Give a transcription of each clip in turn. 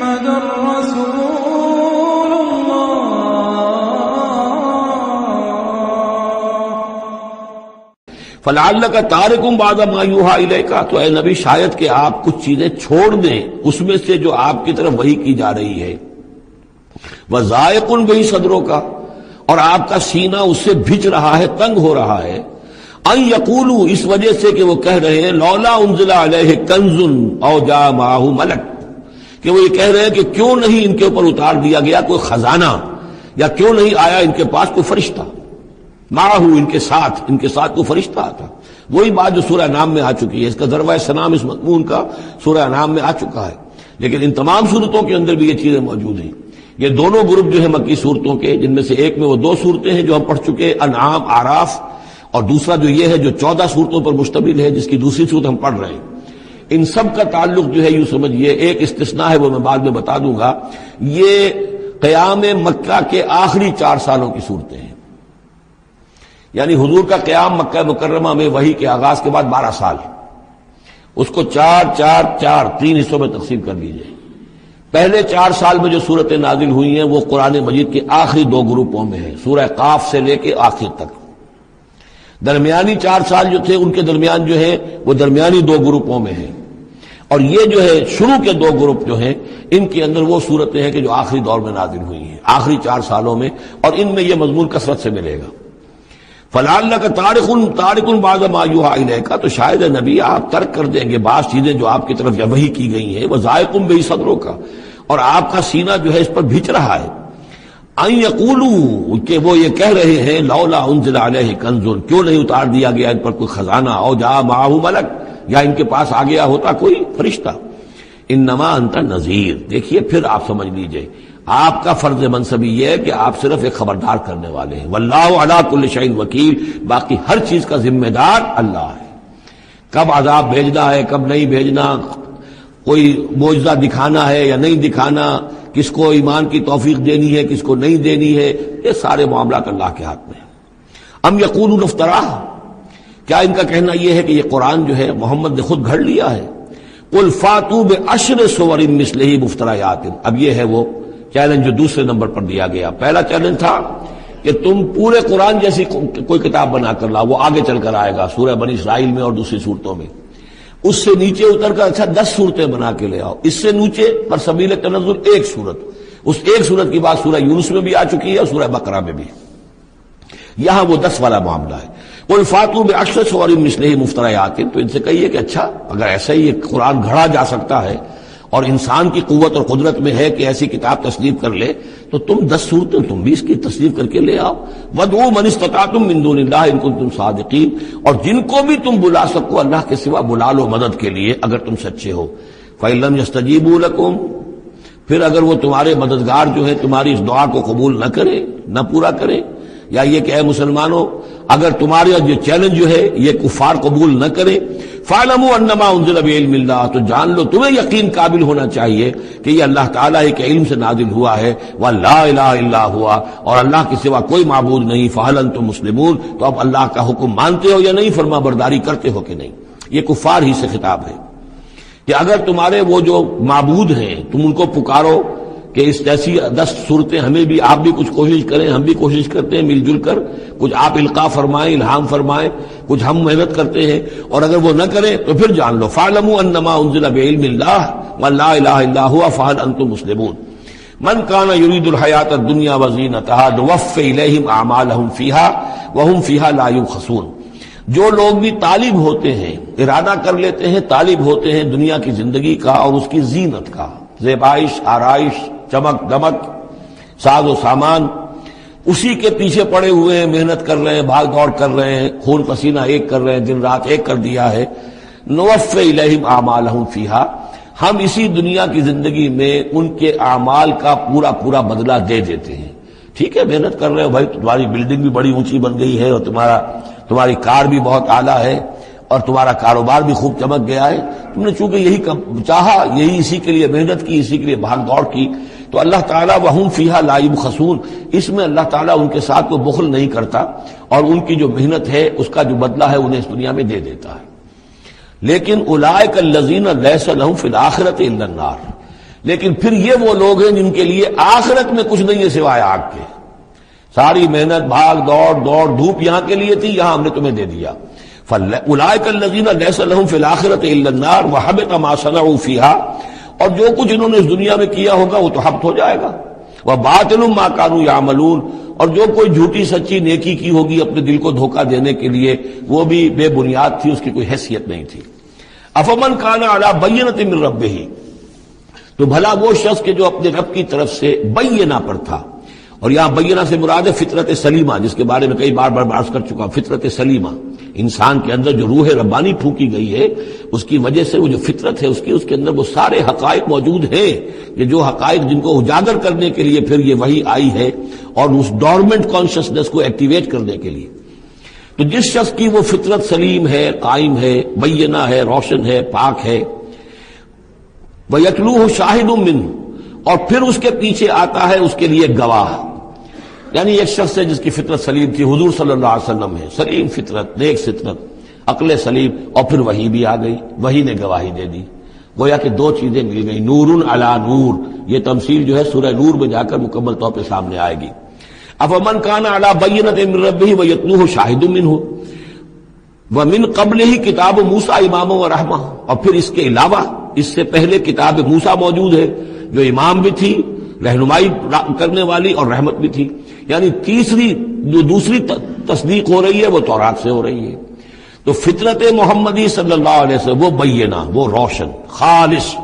رسول فلعلک تارک بعض ما یوحی الیک، تو اے نبی شاید کہ آپ کچھ چیزیں چھوڑ دیں اس میں سے جو آپ کی طرف وحی کی جا رہی ہے، وضائق بہ صدرک، اور آپ کا سینہ اس سے بھج رہا ہے، تنگ ہو رہا ہے، ان یقولوا، اس وجہ سے کہ وہ کہہ رہے ہیں لولا انزل علیہ کنز او جاء معہ ملک، کہ وہ یہ کہہ رہے ہیں کہ کیوں نہیں ان کے اوپر اتار دیا گیا کوئی خزانہ، یا کیوں نہیں آیا ان کے پاس کوئی فرشتہ، معہ ان کے ساتھ کوئی فرشتہ آتا۔ وہی بات جو سورہ انعام میں آ چکی ہے، اس کا ذروہ سنام اس مضمون کا سورہ انعام میں آ چکا ہے، لیکن ان تمام صورتوں کے اندر بھی یہ چیزیں موجود ہیں۔ یہ دونوں گروپ جو ہے مکی صورتوں کے، جن میں سے ایک میں وہ 2 صورتیں ہیں جو ہم پڑھ چکے، انعام، اعراف، اور دوسرا جو یہ ہے جو 14 صورتوں پر مشتمل ہے جس کی دوسری صورت ہم پڑھ رہے ہیں، ان سب کا تعلق جو ہے یوں سمجھیے، ایک استثناء ہے وہ میں بعد میں بتا دوں گا، یہ قیام مکہ کے آخری 4 سالوں کی صورتیں ہیں، یعنی حضور کا قیام مکہ مکرمہ میں وحی کے آغاز کے بعد 12 سال، اس کو 4 حصوں میں تقسیم کر لیجئے۔ پہلے 4 سال میں جو صورتیں نازل ہوئی ہیں وہ قرآن مجید کے آخری 2 گروپوں میں ہیں، سورہ قاف سے لے کے آخر تک۔ درمیانی 4 سال جو تھے ان کے درمیان جو ہے وہ درمیانی 2 گروپوں میں ہیں، اور یہ جو ہے شروع کے 2 گروپ جو ہیں ان کے اندر وہ صورتیں ہیں کہ جو آخری دور میں نازل ہوئی ہیں، آخری 4 سالوں میں، اور ان میں یہ مضمون کثرت سے ملے گا۔ فلعلک تارک بعض ما یوحی الیک، تو شاید نبی آپ ترک کر دیں گے بعض چیزیں جو آپ کی طرف وحی کی گئی ہیں، وضائق بہ صدرک، اور آپ کا سینہ جو ہے اس پر بھیج رہا ہے، ان یقولوا، کہ وہ یہ کہہ رہے ہیں لولا انزل علیہ کنز، کیوں نہیں اتار دیا گیا ان پر کوئی خزانہ، او جاء معہ ملک، یا ان کے پاس آ گیا ہوتا کوئی فرشتہ۔ انما انت نذیر، دیکھیے پھر آپ سمجھ لیجئے آپ کا فرض منصبی یہ ہے کہ آپ صرف ایک خبردار کرنے والے ہیں، واللہ علی کل شیء وکیل، باقی ہر چیز کا ذمہ دار اللہ ہے، کب عذاب بھیجنا ہے کب نہیں بھیجنا، کوئی معجزہ دکھانا ہے یا نہیں دکھانا، کس کو ایمان کی توفیق دینی ہے کس کو نہیں دینی ہے، یہ سارے معاملات اللہ کے ہاتھ میں ہیں۔ ام یقولون افتراہ، کیا ان کا کہنا یہ ہے کہ یہ قرآن جو ہے محمد نے خود گھڑ لیا ہے؟ قل فاتوا بعشر سور مثلہ مفتریات، اب یہ ہے وہ چیلنج جو دوسرے نمبر پر دیا گیا۔ پہلا چیلنج تھا کہ تم پورے قرآن جیسی کوئی کتاب بنا کر لاؤ، وہ آگے چل کر آئے گا سورہ بنی اسرائیل میں اور دوسری صورتوں میں۔ اس سے نیچے اتر کر اچھا 10 صورتیں بنا کے لے آؤ، اس سے نیچے پر سبیل تنزل 1 صورت، اس 1 صورت کی بات سورہ یونس میں بھی آ چکی ہے اور سورہ بقرہ میں بھی، یہاں وہ 10 والا معاملہ ہے۔ قل فاتوا بعشر سور مثلہ مفتریات، تو ان سے کہیے کہ اچھا اگر ایسا ہی یہ قرآن گھڑا جا سکتا ہے اور انسان کی قوت اور قدرت میں ہے کہ ایسی کتاب تصنیف کر لے، تو تم 10 صورتیں تم بھی اس کی تصنیف کر کے لے آؤ۔ وَادْعُوا مَنِ اسْتَطَعْتُم مِّن دُونِ اللَّهِ إِن كُنتُمْ صَادِقِينَ، اور جن کو بھی تم بلا سکو اللہ کے سوا بلا لو مدد کے لیے اگر تم سچے ہو۔ فَإِن لَّمْ يَسْتَجِيبُوا لَكُمْ، پھر اگر وہ تمہارے مددگار جو ہے تمہاری اس دعا کو قبول نہ کرے، نہ پورا کرے، یا یہ کہ اے مسلمانوں اگر تمہارے یہ چیلنج جو ہے یہ کفار قبول نہ کرے، فَاعْلَمُوا أَنَّمَا أُنزِلَ بِعِلْمِ اللَّهِ، تو جان لو تمہیں یقین قابل ہونا چاہیے کہ یہ اللہ تعالیٰ کے علم سے نازل ہوا ہے، وَلَا إِلَٰهَ إِلَّا هُوَ، اور اللہ کے سوا کوئی معبود نہیں، فَهَلْ أَنْتُم مُسْلِمُونَ، تو اب اللہ کا حکم مانتے ہو یا نہیں، فرما برداری کرتے ہو کہ نہیں۔ یہ کفار ہی سے خطاب ہے کہ اگر تمہارے وہ جو معبود ہیں تم ان کو پکارو کہ اس جیسی 10 صورتیں ہمیں بھی، آپ بھی کچھ کوشش کریں، ہم بھی کوشش کرتے ہیں مل جل کر، کچھ آپ القاء فرمائیں، الہام فرمائیں، کچھ ہم محنت کرتے ہیں، اور اگر وہ نہ کریں تو پھر جان لو فَاعْلَمُوا أَنَّمَا أُنزِلَ بِعِلْمِ اللَّهِ وَلَا إِلَٰهَ إِلَّا هُوَ فَهَلْ أَنْتُم مُسْلِمُونَ مَنْ كَانَ يُرِيدُ الْحَيَاةَ الدُّنْيَا وَزِينَتَهَا نُوَفِّ إِلَيْهِمْ أَعْمَالَهُمْ فِيهَا وَهُمْ فِيهَا لَا يُبْخَسُونَ، جو لوگ بھی طالب ہوتے ہیں، ارادہ کر لیتے ہیں، طالب ہوتے ہیں دنیا کی زندگی کا اور اس کی زینت کا، زیبائش، آرائش، چمک دمک، ساز و سامان، اسی کے پیچھے پڑے ہوئے ہیں، محنت کر رہے ہیں، بھاگ دوڑ کر رہے ہیں، خون پسینہ ایک کر رہے ہیں، دن رات ایک کر دیا ہے۔ نوفِ الیہم اعمالہم فیہا، ہم اسی دنیا کی زندگی میں ان کے اعمال کا پورا پورا بدلہ دے دیتے ہیں۔ ٹھیک ہے محنت کر رہے ہو بھائی، تمہاری بلڈنگ بھی بڑی اونچی بن گئی ہے اور تمہاری کار بھی بہت اعلیٰ ہے اور تمہارا کاروبار بھی خوب چمک گیا ہے، تم نے چونکہ یہی چاہا، یہی اسی کے لیے محنت کی، اسی کے لیے بھاگ دوڑ کی، تو اللہ تعالیٰ وَهُمْ فِيهَا لَا يُبْخَسُونَ، اس میں اللہ تعالیٰ ان کے ساتھ کوئی بخل نہیں کرتا اور ان کی جو محنت ہے اس کا جو بدلہ ہے انہیں اس دنیا میں دے دیتا ہے۔ لیکن اولئک الذین لیس لہم فی الآخرۃ الا النار، لیکن پھر یہ وہ لوگ ہیں جن کے لیے آخرت میں کچھ نہیں ہے سوائے آگ کے. ساری محنت بھاگ دوڑ دھوپ یہاں کے لیے تھی، یہاں ہم نے تمہیں دے دیا. فَأُولَٰئِكَ الَّذِينَ لَيْسَ لَهُمْ فِي الْآخِرَةِ إِلَّا النَّارُ وَحَبِطَ مَا صَنَعُوا فِيهَا، اور جو کچھ انہوں نے اس دنیا میں کیا ہوگا وہ تو حبط ہو جائے گا. وَبَاطِلٌ مَا كَانُوا يَعْمَلُونَ، اور جو کوئی جھوٹی سچی نیکی کی ہوگی اپنے دل کو دھوکہ دینے کے لیے وہ بھی بے بنیاد تھی، اس کی کوئی حیثیت نہیں تھی. أَفَمَنْ كَانَ عَلَىٰ بَيِّنَةٍ مِّن رَبِّهِ، تو بھلا وہ شخص کہ جو اپنے رب کی طرف سے بینہ پر تھا، اور یہاں بینہ سے مراد ہے فطرت سلیمہ، جس کے بارے میں کئی بار عرض کر چکا. فطرت سلیمہ، انسان کے اندر جو روح ربانی پھونکی گئی ہے اس کی وجہ سے وہ جو فطرت ہے اس کے اندر وہ سارے حقائق موجود ہیں، کہ جو حقائق جن کو اجاگر کرنے کے لیے پھر یہ وحی آئی ہے اور اس ڈورمنٹ کانشسنس کو ایکٹیویٹ کرنے کے لیے. تو جس شخص کی وہ فطرت سلیم ہے، قائم ہے، بینہ ہے، روشن ہے، پاک ہے، وَيَتْلُوهُ شَاهِدٌ مِّنْهُ، اور پھر اس کے پیچھے آتا ہے اس کے لیے گواہ. یعنی ایک شخص ہے جس کی فطرت سلیم تھی، حضور صلی اللہ علیہ وسلم ہے، سلیم فطرت، نیک فطرت، عقل سلیم، اور پھر وحی بھی آ گئی، وحی نے گواہی دے دی. گویا کہ دو چیزیں مل گئی، نور علی نور. یہ تمثیل جو ہے سورہ نور میں جا کر مکمل طور پہ سامنے آئے گی. افمن کان علی بینۃ من ربہ ویتلوہ شاہد منہ ومن قبلہ کتاب موسیٰ اماما ورحمہ، اور پھر اس کے علاوہ اس سے پہلے کتاب موسیٰ موجود ہے جو امام بھی تھی، رہنمائی کرنے والی، اور رحمت بھی تھی. یعنی جو دوسری تصدیق ہو رہی ہے وہ تورات سے ہو رہی ہے. تو فطرت محمدی صلی اللہ علیہ وسلم وہ بینہ، وہ روشن خالص.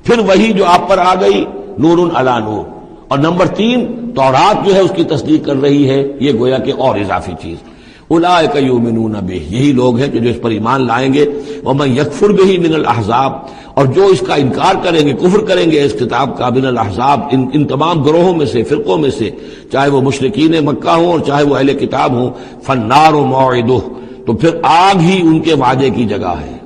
پھر وہی جو آپ پر آ گئی نور علی نور. اور نمبر 3 تورات جو ہے اس کی تصدیق کر رہی ہے، یہ گویا کہ اور اضافی چیز. اولئک یؤمنون بہ، یہی لوگ ہیں کہ جو اس پر ایمان لائیں گے. ومن یکفر بہ من الاحزاب، اور جو اس کا انکار کریں گے، کفر کریں گے اس کتاب کا، من الاحزاب، ان تمام گروہوں میں سے، فرقوں میں سے، چاہے وہ مشرکین مکہ ہوں اور چاہے وہ اہل کتاب ہوں، فالنار موعدہ، تو پھر آگ ہی ان کے وعدے کی جگہ ہے.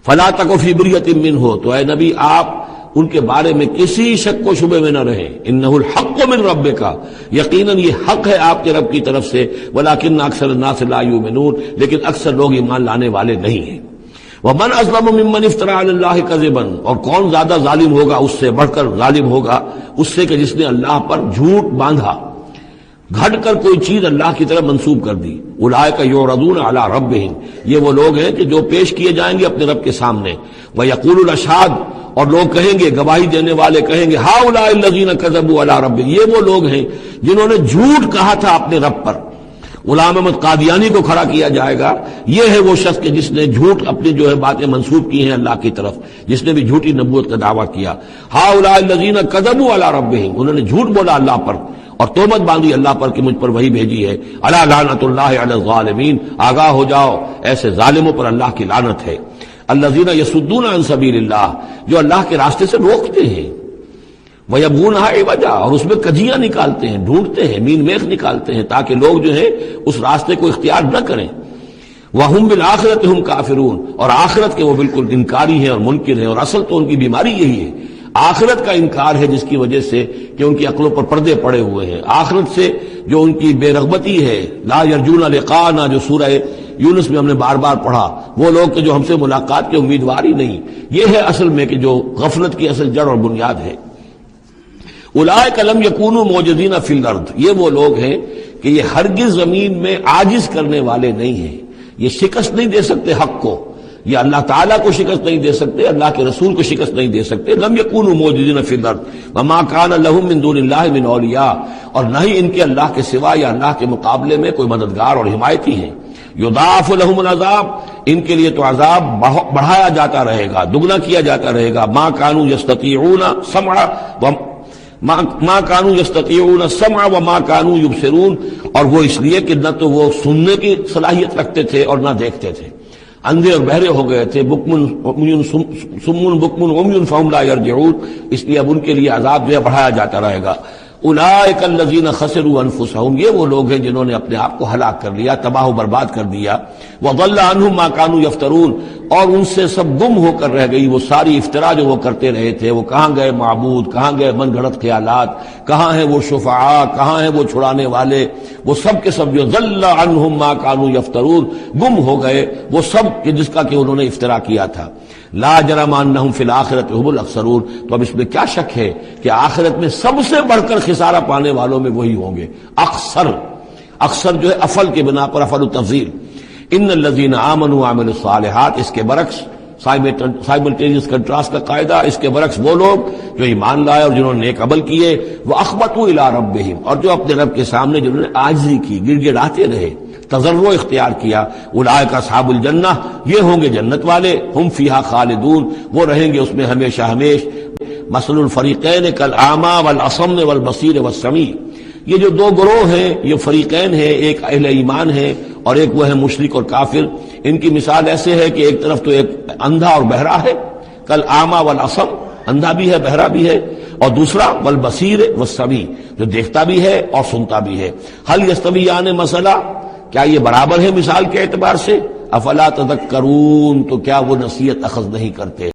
فلا تک فی مریۃ منہ، تو اے نبی آپ ان کے بارے میں کسی شک و شبے میں نہ رہیں. انہ الحق من ربک، یقیناً یہ حق ہے آپ کے رب کی طرف سے. ولکن اکثر الناس لا یؤمنون، لیکن اکثر لوگ ایمان لانے والے نہیں ہیں. ومن اظلم ممن افترى علی اللہ کذبا، اور کون زیادہ ظالم ہوگا، اس سے بڑھ کر ظالم ہوگا اس سے کہ جس نے اللہ پر جھوٹ باندھا، گھڑ کر کوئی چیز اللہ کی طرف منسوب کر دی. اولئک یعرضون علی ربہم، یہ وہ لوگ ہیں کہ جو پیش کیے جائیں گے اپنے رب کے سامنے. ویقول الاشہاد، اور لوگ کہیں گے، گواہی دینے والے کہیں گے، ہؤلاء الذین کذبوا علی ربہم، یہ وہ لوگ ہیں جنہوں نے جھوٹ کہا تھا اپنے رب پر. غلام احمد قادیانی کو کھڑا کیا جائے گا، یہ ہے وہ شخص کہ جس نے جھوٹ اپنی جو ہے باتیں منسوب کی ہیں اللہ کی طرف، جس نے بھی جھوٹی نبوت کا دعویٰ کیا. ہؤلاء الذین کذبوا علی ربہم، انہوں نے جھوٹ بولا اللہ پر اور تہمت باندھی اللہ پر کہ مجھ پر وہی بھیجی ہے. الا لعنت اللہ علی الظالمین، آگاہ ہو جاؤ ایسے ظالموں پر اللہ کی لعنت ہے. الذین یصدون عن سبیل اللہ، جو اللہ کے راستے سے روکتے ہیں. وَيَبْغُونَهَا عِوَجًا، اور اس میں کجیاں نکالتے ہیں، ڈھونڈتے ہیں، مین میخ نکالتے ہیں تاکہ لوگ جو ہے اس راستے کو اختیار نہ کریں. وَهُمْ بِالْآخِرَةِ هُمْ كَافِرُونَ، اور آخرت کے وہ بالکل انکاری ہیں اور منکر ہیں. اور اصل تو ان کی بیماری یہی ہے، آخرت کا انکار ہے، جس کی وجہ سے کہ ان کی عقلوں پر پردے پڑے ہوئے ہیں. آخرت سے جو ان کی بے رغبتی ہے، لا یرجون لقاءنا، جو سورہ یونس میں ہم نے بار بار پڑھا، وہ لوگ کہ جو ہم سے ملاقات کے امیدوار ہی نہیں. یہ ہے اصل میں کہ جو غفلت کی اصل جڑ اور بنیاد ہے. اولئک لم یکونوا معجزین فی الارض، یہ وہ لوگ ہیں کہ یہ ہرگز زمین میں عاجز کرنے والے نہیں ہیں. یہ شکست نہیں دے سکتے حق کو، یہ اللہ تعالیٰ کو شکست نہیں دے سکتے، اللہ کے رسول کو شکست نہیں دے سکتے. لم یکونوا معجزین فی الارض وما کان لهم من دون اللہ من اولیاء، اور نہ ہی ان کے اللہ کے سوا یا اللہ کے مقابلے میں کوئی مددگار اور حمایتی ہیں. یضاعف لهم العذاب، ان کے لیے تو عذاب بڑھایا جاتا رہے گا، دگنا کیا جاتا رہے گا. ما كانوا يستطيعون سمع ما كانوا يستطيعون السمع وما كانوا يبصرون، اور وہ اس لیے کہ نہ تو وہ سننے کی صلاحیت رکھتے تھے اور نہ دیکھتے تھے، اندھے اور بہرے ہو گئے تھے. سم بکم عمی فهم لا يرجعون، اس لیے اب ان کے لیے عذاب جو ہے بڑھایا جاتا رہے گا. اولئک الذین خسروا انفسهم، یہ وہ لوگ ہیں جنہوں نے اپنے آپ کو ہلاک کر لیا، تباہ و برباد کر دیا. وضل عنهم ما كانوا يفترون، اور ان سے سب گم ہو کر رہ گئی وہ ساری افترا جو وہ کرتے رہے تھے. وہ کہاں گئے معبود، کہاں گئے من گھڑت خیالات، کہاں ہیں وہ شفعاء، کہاں ہیں وہ چھڑانے والے، وہ سب کے سب جو ضل عنهم ما كانوا يفترون، گم ہو گئے وہ سب کہ جس کا کہ انہوں نے افترا کیا تھا. لا جرم انہم فی الآخرۃ هم الاخسرون، تو اب اس میں کیا شک ہے کہ آخرت میں سب سے بڑھ کر خسارہ پانے والوں میں وہی ہوں گے۔ اکثر جو ہے افل کے بنا پر افل التفضیل۔ ان الذین آمنوا وعملوا الصالحات، اس کے برعکس سائملٹینیس کنٹراسٹ کا قاعدہ، اس کے برعکس وہ لوگ جو ایمان لائے اور جنہوں نے نیک عمل کیے، وَأَخْبَتُوا إِلَىٰ رَبِّهِمْ، اور جو اپنے رب کے سامنے جنہوں نے عاجزی کی، گڑ گڑاتے رہے، تضرع اختیار کیا، اولئک اصحاب الجنہ، یہ ہوں گے جنت والے، ہم فیہا خالدون، وہ رہیں گے اس میں ہمیشہ ہمیش۔ مثل الفریقین کالاعمی والاصم والبصیر والسمیع، یہ جو دو گروہ ہیں، یہ فریقین ہیں، ایک اہل ایمان ہے اور ایک وہ ہے مشرک اور کافر۔ ان کی مثال ایسے ہے کہ ایک طرف تو ایک اندھا اور بہرا ہے، کالاعمی والاصم، اندھا بھی ہے بہرا بھی ہے، اور دوسرا والبصیر والسمیع، جو دیکھتا بھی ہے اور سنتا بھی ہے۔ هل یستویان مثلا، کیا یہ برابر ہے مثال کے اعتبار سے؟ افلا تذکرون، تو کیا وہ نصیحت اخذ نہیں کرتے؟